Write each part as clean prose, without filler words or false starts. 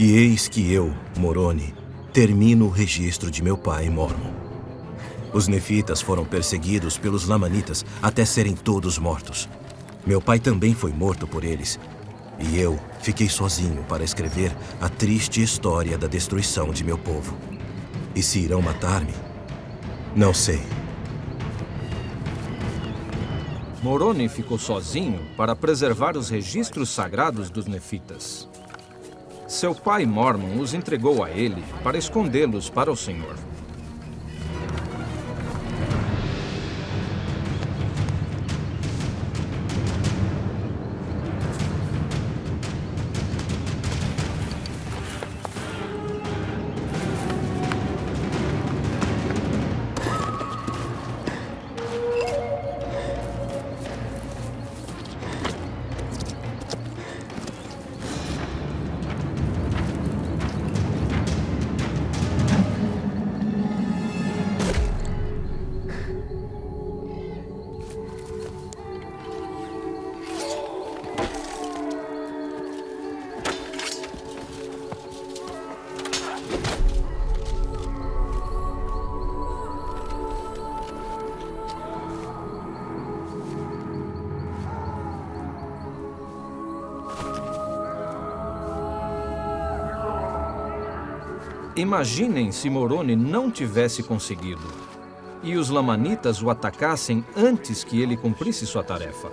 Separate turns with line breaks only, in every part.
E eis que eu, Moroni, termino o registro de meu pai, Mormon. Os nefitas foram perseguidos pelos lamanitas até serem todos mortos. Meu pai também foi morto por eles. E eu fiquei sozinho para escrever a triste história da destruição de meu povo. E se irão matar-me? Não sei.
Moroni ficou sozinho para preservar os registros sagrados dos nefitas. Seu pai Mormon os entregou a ele para escondê-los para o Senhor. Imaginem se Moroni não tivesse conseguido e os lamanitas o atacassem antes que ele cumprisse sua tarefa.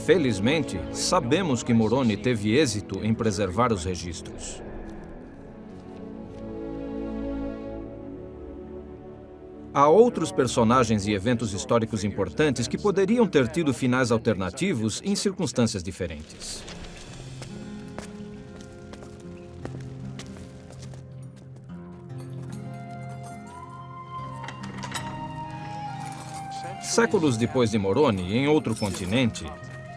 Felizmente, sabemos que Moroni teve êxito em preservar os registros. Há outros personagens e eventos históricos importantes que poderiam ter tido finais alternativos em circunstâncias diferentes. Séculos depois de Moroni, em outro continente,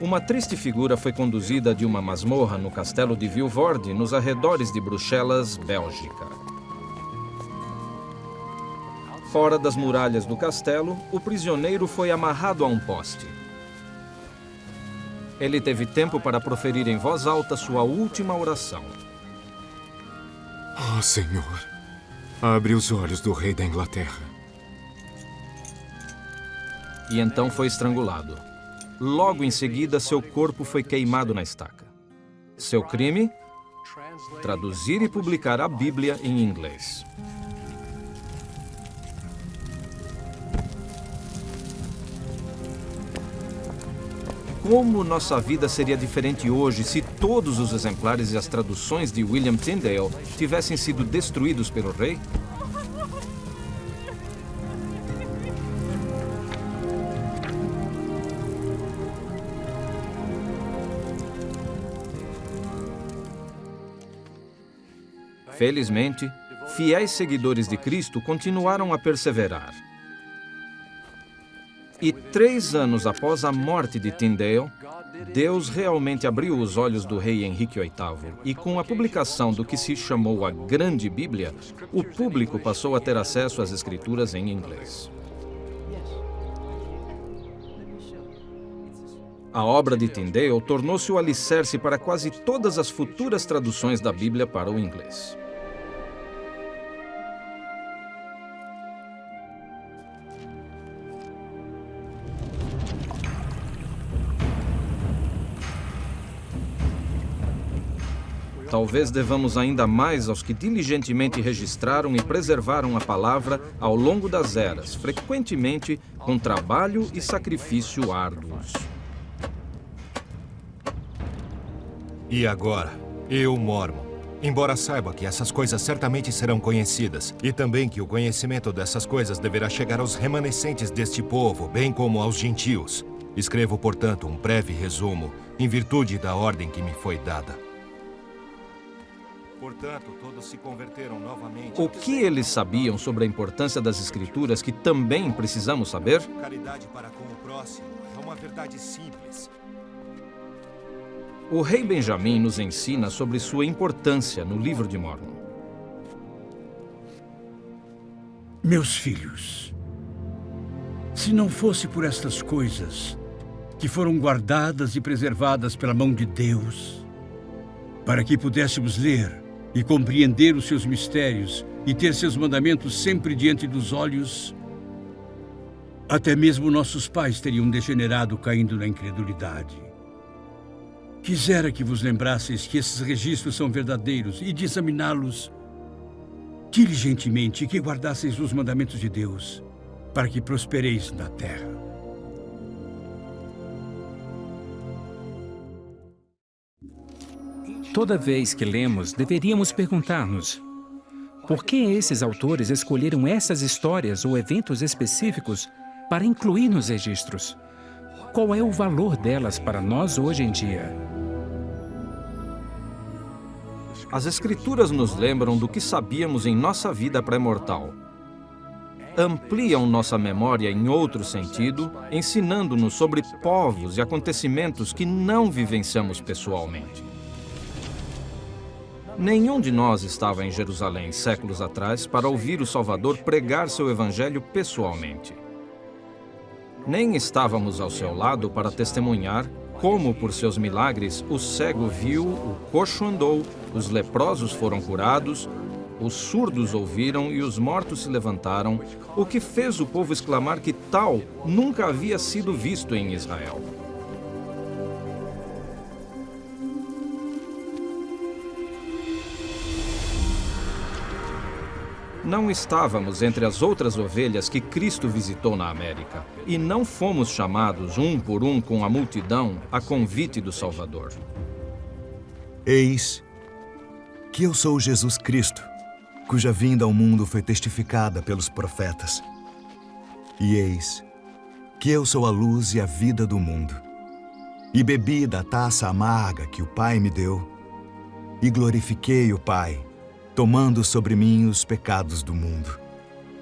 uma triste figura foi conduzida de uma masmorra no castelo de Vilvoorde, nos arredores de Bruxelas, Bélgica. Fora das muralhas do castelo, o prisioneiro foi amarrado a um poste. Ele teve tempo para proferir em voz alta sua última oração.
Oh, Senhor, abre os olhos do rei da Inglaterra.
E então foi estrangulado. Logo em seguida, seu corpo foi queimado na estaca. Seu crime? Traduzir e publicar a Bíblia em inglês. Como nossa vida seria diferente hoje se todos os exemplares e as traduções de William Tyndale tivessem sido destruídos pelo rei? Felizmente, fiéis seguidores de Cristo continuaram a perseverar. E 3 anos após a morte de Tyndale, Deus realmente abriu os olhos do rei Henrique VIII. E com a publicação do que se chamou a Grande Bíblia, o público passou a ter acesso às escrituras em inglês. A obra de Tyndale tornou-se o alicerce para quase todas as futuras traduções da Bíblia para o inglês. Talvez devamos ainda mais aos que diligentemente registraram e preservaram a palavra ao longo das eras, frequentemente com trabalho e sacrifício árduos.
E agora, eu, Mormon, embora saiba que essas coisas certamente serão conhecidas, e também que o conhecimento dessas coisas deverá chegar aos remanescentes deste povo, bem como aos gentios, escrevo, portanto, um breve resumo, em virtude da ordem que me foi dada. Portanto, todos se converteram novamente.
O que eles sabiam sobre a importância das Escrituras que também precisamos saber?
Caridade para com o próximo é uma verdade simples.
O rei Benjamim nos ensina sobre sua importância no livro de Mormon.
Meus filhos, se não fosse por estas coisas que foram guardadas e preservadas pela mão de Deus, para que pudéssemos ler e compreender os seus mistérios e ter seus mandamentos sempre diante dos olhos, até mesmo nossos pais teriam degenerado caindo na incredulidade. Quisera que vos lembrasseis que esses registros são verdadeiros e de examiná-los diligentemente e que guardasseis os mandamentos de Deus, para que prospereis na terra.
Toda vez que lemos, deveríamos perguntar-nos: por que esses autores escolheram essas histórias ou eventos específicos para incluir nos registros? Qual é o valor delas para nós hoje em dia?
As Escrituras nos lembram do que sabíamos em nossa vida pré-mortal. Ampliam nossa memória em outro sentido, ensinando-nos sobre povos e acontecimentos que não vivenciamos pessoalmente. Nenhum de nós estava em Jerusalém séculos atrás para ouvir o Salvador pregar seu evangelho pessoalmente. Nem estávamos ao seu lado para testemunhar como, por seus milagres, o cego viu, o coxo andou, os leprosos foram curados, os surdos ouviram e os mortos se levantaram, o que fez o povo exclamar que tal nunca havia sido visto em Israel. Não estávamos entre as outras ovelhas que Cristo visitou na América, e não fomos chamados um por um com a multidão a convite do Salvador.
Eis que eu sou Jesus Cristo, cuja vinda ao mundo foi testificada pelos profetas. E eis que eu sou a luz e a vida do mundo. E bebi da taça amarga que o Pai me deu, e glorifiquei o Pai, tomando sobre mim os pecados do mundo,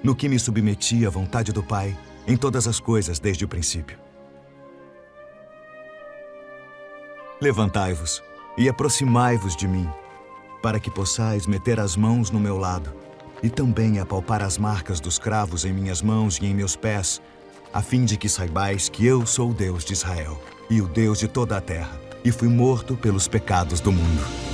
no que me submeti à vontade do Pai em todas as coisas desde o princípio. Levantai-vos e aproximai-vos de mim, para que possais meter as mãos no meu lado e também apalpar as marcas dos cravos em minhas mãos e em meus pés, a fim de que saibais que eu sou o Deus de Israel e o Deus de toda a terra, e fui morto pelos pecados do mundo.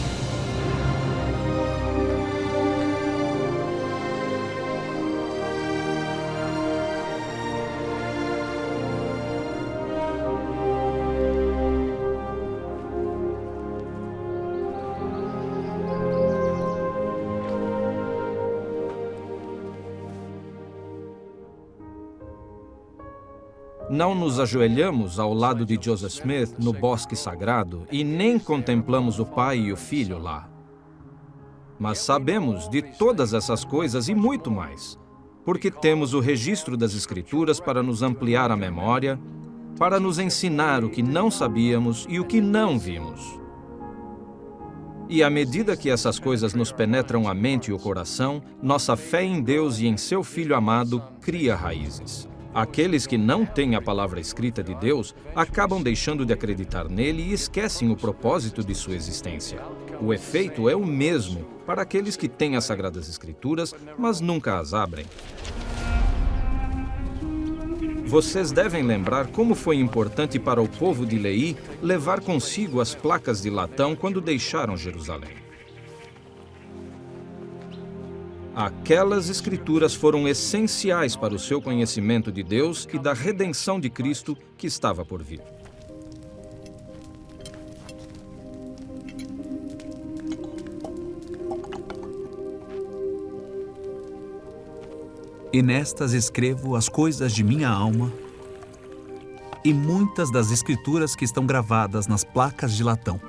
Não nos ajoelhamos ao lado de Joseph Smith no bosque sagrado e nem contemplamos o Pai e o Filho lá. Mas sabemos de todas essas coisas e muito mais, porque temos o registro das Escrituras para nos ampliar a memória, para nos ensinar o que não sabíamos e o que não vimos. E à medida que essas coisas nos penetram a mente e o coração, nossa fé em Deus e em seu Filho amado cria raízes. Aqueles que não têm a palavra escrita de Deus acabam deixando de acreditar nele e esquecem o propósito de sua existência. O efeito é o mesmo para aqueles que têm as Sagradas Escrituras, mas nunca as abrem. Vocês devem lembrar como foi importante para o povo de Leí levar consigo as placas de latão quando deixaram Jerusalém. Aquelas escrituras foram essenciais para o seu conhecimento de Deus e da redenção de Cristo que estava por vir.
E nestas escrevo as coisas de minha alma e muitas das escrituras que estão gravadas nas placas de latão.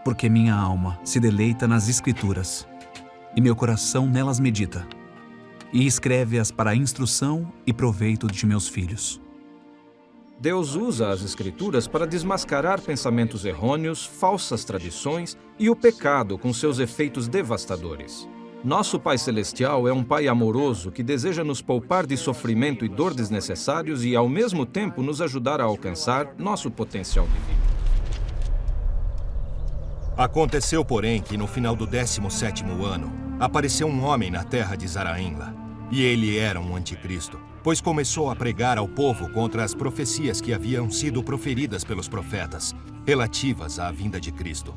Porque minha alma se deleita nas escrituras, e meu coração nelas medita, e escreve-as para a instrução e proveito de meus filhos.
Deus usa as Escrituras para desmascarar pensamentos errôneos, falsas tradições e o pecado com seus efeitos devastadores. Nosso Pai Celestial é um Pai amoroso que deseja nos poupar de sofrimento e dor desnecessários e, ao mesmo tempo, nos ajudar a alcançar nosso potencial divino.
Aconteceu, porém, que no final do 17º ano, apareceu um homem na terra de Zaraínla. E ele era um anticristo, pois começou a pregar ao povo contra as profecias que haviam sido proferidas pelos profetas, relativas à vinda de Cristo.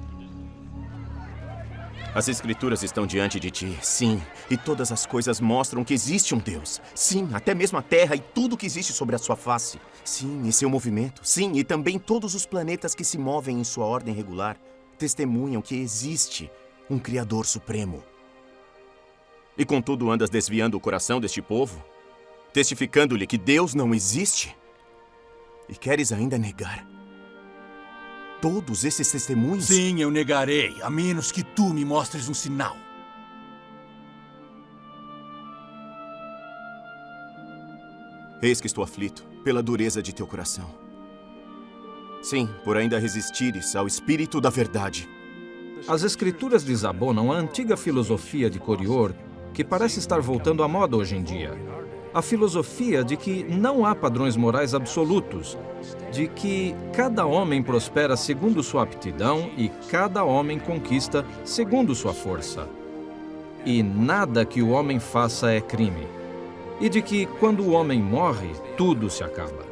As Escrituras estão diante de ti, sim, e todas as coisas mostram que existe um Deus. Sim, até mesmo a Terra e tudo que existe sobre a sua face. Sim, e seu movimento. Sim, e também todos os planetas que se movem em sua ordem regular testemunham que existe um Criador Supremo. E contudo andas desviando o coração deste povo, testificando-lhe que Deus não existe? E queres ainda negar todos esses testemunhos?
Sim, eu negarei, a menos que tu me mostres um sinal.
Eis que estou aflito pela dureza de teu coração. Sim, por ainda resistires ao Espírito da verdade.
As Escrituras desabonam a antiga filosofia de Corior, que parece estar voltando à moda hoje em dia. A filosofia de que não há padrões morais absolutos, de que cada homem prospera segundo sua aptidão e cada homem conquista segundo sua força. E nada que o homem faça é crime. E de que, quando o homem morre, tudo se acaba.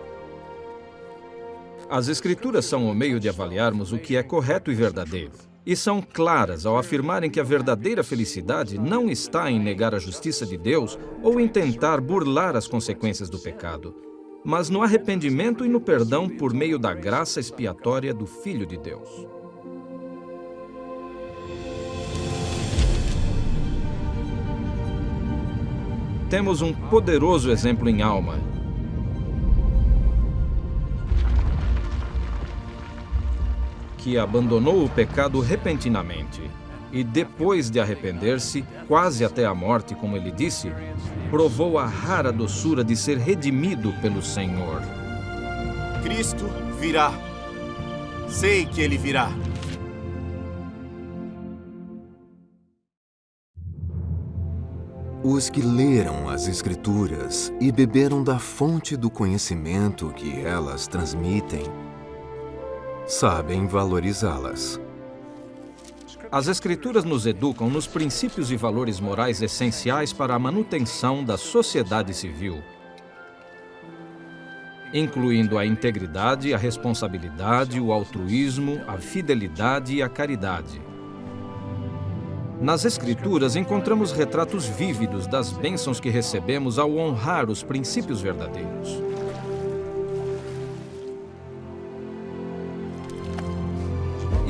As Escrituras são o meio de avaliarmos o que é correto e verdadeiro. E são claras ao afirmarem que a verdadeira felicidade não está em negar a justiça de Deus ou em tentar burlar as consequências do pecado, mas no arrependimento e no perdão por meio da graça expiatória do Filho de Deus. Temos um poderoso exemplo em Alma. Que abandonou o pecado repentinamente e, depois de arrepender-se, quase até a morte, como ele disse, provou a rara doçura de ser redimido pelo Senhor.
Cristo virá. Sei que ele virá.
Os que leram as Escrituras e beberam da fonte do conhecimento que elas transmitem, sabem valorizá-las.
As Escrituras nos educam nos princípios e valores morais essenciais para a manutenção da sociedade civil, incluindo a integridade, a responsabilidade, o altruísmo, a fidelidade e a caridade. Nas Escrituras encontramos retratos vívidos das bênçãos que recebemos ao honrar os princípios verdadeiros.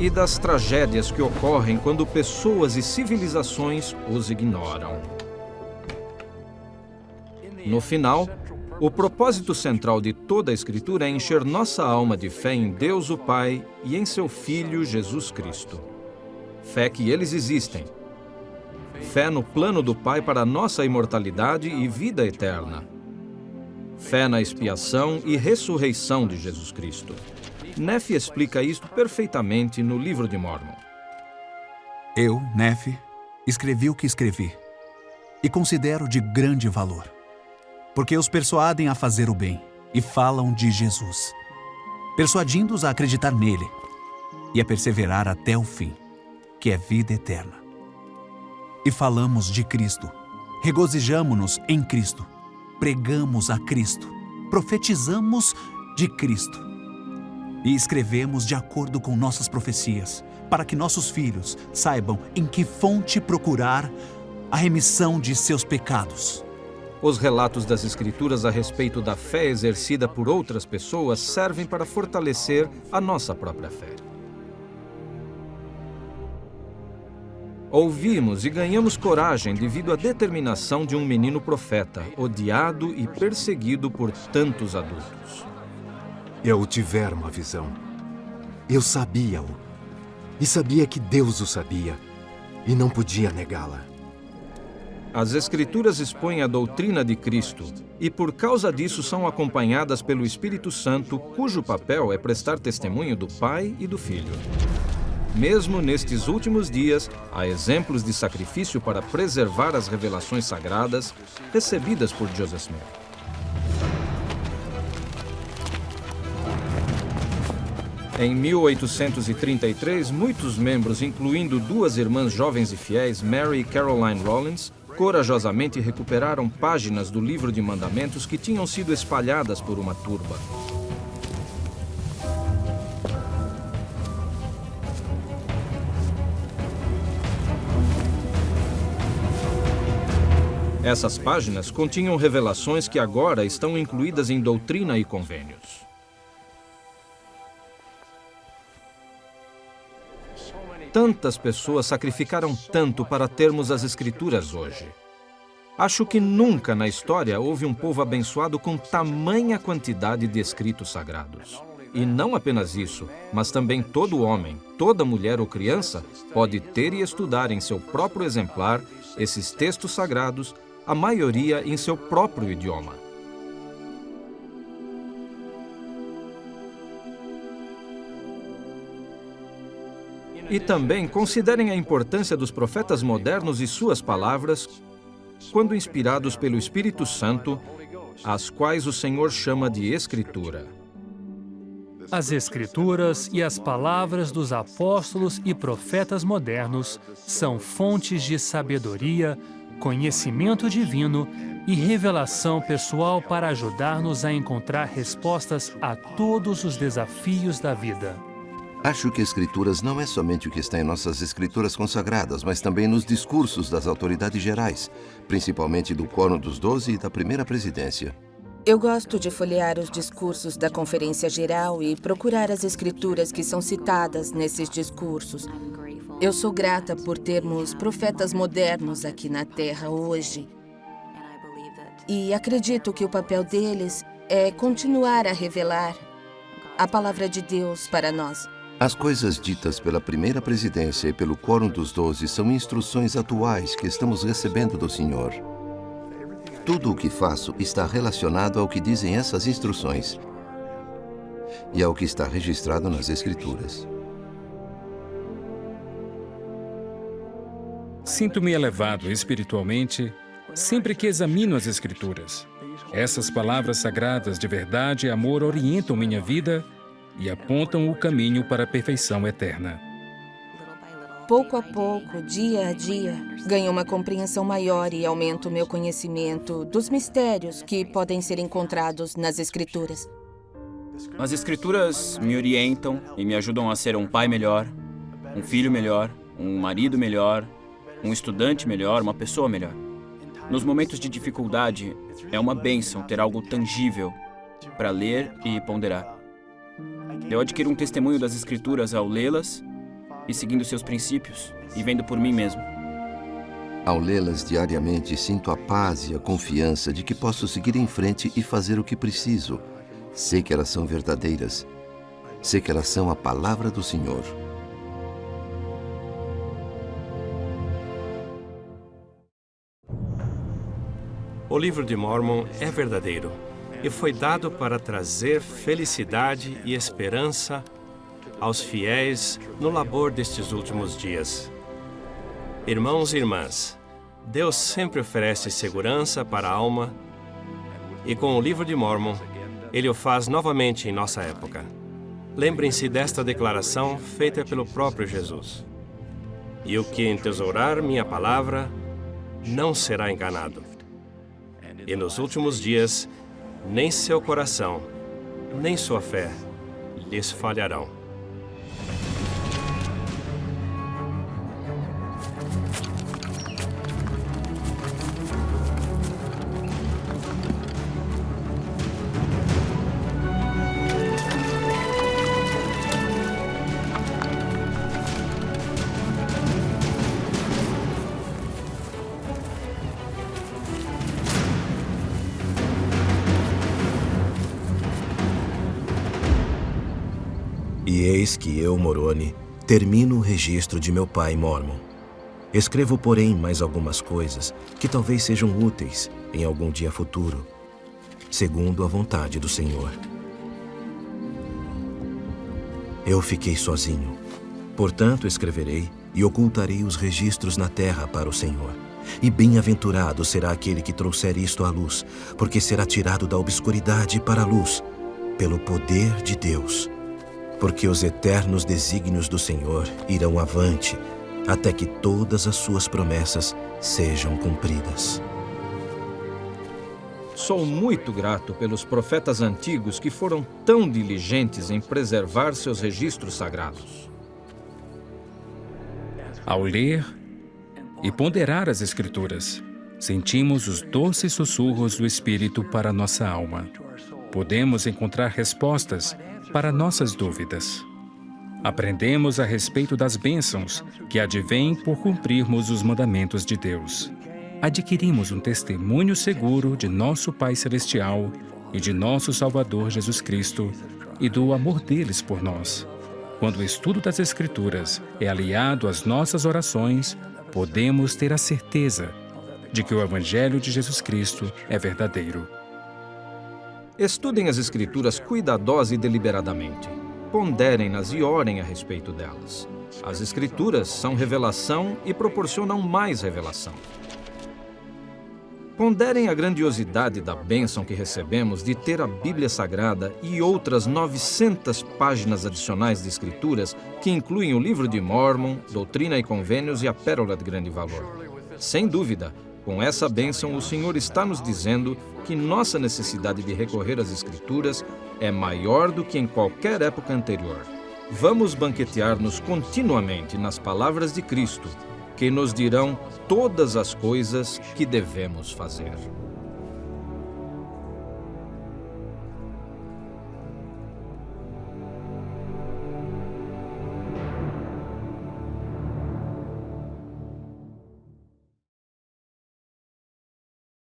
E das tragédias que ocorrem quando pessoas e civilizações os ignoram. No final, o propósito central de toda a Escritura é encher nossa alma de fé em Deus o Pai e em seu Filho Jesus Cristo. Fé que eles existem. Fé no plano do Pai para nossa imortalidade e vida eterna. Fé na expiação e ressurreição de Jesus Cristo. Nefe explica isto perfeitamente no livro de Mórmon.
Eu, Nefe, escrevi o que escrevi e considero de grande valor, porque os persuadem a fazer o bem e falam de Jesus, persuadindo-os a acreditar nele e a perseverar até o fim, que é vida eterna. E falamos de Cristo, regozijamo-nos em Cristo, pregamos a Cristo, profetizamos de Cristo. E escrevemos de acordo com nossas profecias, para que nossos filhos saibam em que fonte procurar a remissão de seus pecados.
Os relatos das Escrituras a respeito da fé exercida por outras pessoas servem para fortalecer a nossa própria fé. Ouvimos e ganhamos coragem devido à determinação de um menino profeta, odiado e perseguido por tantos adultos.
Eu tivera uma visão. Eu sabia-o. E sabia que Deus o sabia. E não podia negá-la.
As Escrituras expõem a doutrina de Cristo e, por causa disso, são acompanhadas pelo Espírito Santo, cujo papel é prestar testemunho do Pai e do Filho. Mesmo nestes últimos dias, há exemplos de sacrifício para preservar as revelações sagradas recebidas por Joseph Smith. Em 1833, muitos membros, incluindo duas irmãs jovens e fiéis, Mary e Caroline Rollins, corajosamente recuperaram páginas do livro de mandamentos que tinham sido espalhadas por uma turba. Essas páginas continham revelações que agora estão incluídas em doutrina e convênios. Tantas pessoas sacrificaram tanto para termos as Escrituras hoje. Acho que nunca na história houve um povo abençoado com tamanha quantidade de escritos sagrados. E não apenas isso, mas também todo homem, toda mulher ou criança pode ter e estudar em seu próprio exemplar esses textos sagrados, a maioria em seu próprio idioma. E também considerem a importância dos profetas modernos e suas palavras, quando inspirados pelo Espírito Santo, as quais o Senhor chama de Escritura.
As Escrituras e as palavras dos apóstolos e profetas modernos são fontes de sabedoria, conhecimento divino e revelação pessoal para ajudar-nos a encontrar respostas a todos os desafios da vida.
Acho que Escrituras não é somente o que está em nossas Escrituras consagradas, mas também nos discursos das autoridades gerais, principalmente do Quórum dos 12 e da Primeira Presidência.
Eu gosto de folhear os discursos da Conferência Geral e procurar as escrituras que são citadas nesses discursos. Eu sou grata por termos profetas modernos aqui na Terra hoje. E acredito que o papel deles é continuar a revelar a palavra de Deus para nós.
As coisas ditas pela Primeira Presidência e pelo Quórum dos 12 são instruções atuais que estamos recebendo do Senhor. Tudo o que faço está relacionado ao que dizem essas instruções e ao que está registrado nas Escrituras.
Sinto-me elevado espiritualmente sempre que examino as Escrituras. Essas palavras sagradas de verdade e amor orientam minha vida e apontam o caminho para a perfeição eterna.
Pouco a pouco, dia a dia, ganho uma compreensão maior e aumento o meu conhecimento dos mistérios que podem ser encontrados nas Escrituras.
As Escrituras me orientam e me ajudam a ser um pai melhor, um filho melhor, um marido melhor, um estudante melhor, uma pessoa melhor. Nos momentos de dificuldade, é uma bênção ter algo tangível para ler e ponderar. Eu adquiro um testemunho das Escrituras ao lê-las e seguindo seus princípios e vendo por mim mesmo.
Ao lê-las diariamente, sinto a paz e a confiança de que posso seguir em frente e fazer o que preciso. Sei que elas são verdadeiras. Sei que elas são a palavra do Senhor.
O livro de Mórmon é verdadeiro e foi dado para trazer felicidade e esperança aos fiéis no labor destes últimos dias. Irmãos e irmãs, Deus sempre oferece segurança para a alma e com o livro de Mórmon, Ele o faz novamente em nossa época. Lembrem-se desta declaração feita pelo próprio Jesus. E o que entesourar minha palavra não será enganado. E nos últimos dias, nem seu coração, nem sua fé lhes falharão.
E eis que eu, Moroni, termino o registro de meu pai Mórmon. Escrevo, porém, mais algumas coisas que talvez sejam úteis em algum dia futuro, segundo a vontade do Senhor. Eu fiquei sozinho, portanto escreverei e ocultarei os registros na terra para o Senhor. E bem-aventurado será aquele que trouxer isto à luz, porque será tirado da obscuridade para a luz, pelo poder de Deus. porque os eternos desígnios do Senhor irão avante, até que todas as suas promessas sejam cumpridas.
Sou muito grato pelos profetas antigos que foram tão diligentes em preservar seus registros sagrados.
Ao ler e ponderar as Escrituras, sentimos os doces sussurros do Espírito para nossa alma. Podemos encontrar respostas para nossas dúvidas. Aprendemos a respeito das bênçãos que advêm por cumprirmos os mandamentos de Deus. Adquirimos um testemunho seguro de nosso Pai Celestial e de nosso Salvador Jesus Cristo e do amor deles por nós. Quando o estudo das Escrituras é aliado às nossas orações, podemos ter a certeza de que o Evangelho de Jesus Cristo é verdadeiro.
Estudem as Escrituras cuidadosa e deliberadamente. Ponderem-nas e orem a respeito delas. As Escrituras são revelação e proporcionam mais revelação. Ponderem a grandiosidade da bênção que recebemos de ter a Bíblia Sagrada e outras 900 páginas adicionais de Escrituras que incluem o Livro de Mórmon, Doutrina e Convênios e a Pérola de Grande Valor. Sem dúvida, com essa bênção, o Senhor está nos dizendo que nossa necessidade de recorrer às Escrituras é maior do que em qualquer época anterior. Vamos banquetear-nos continuamente nas palavras de Cristo, que nos dirão todas as coisas que devemos fazer.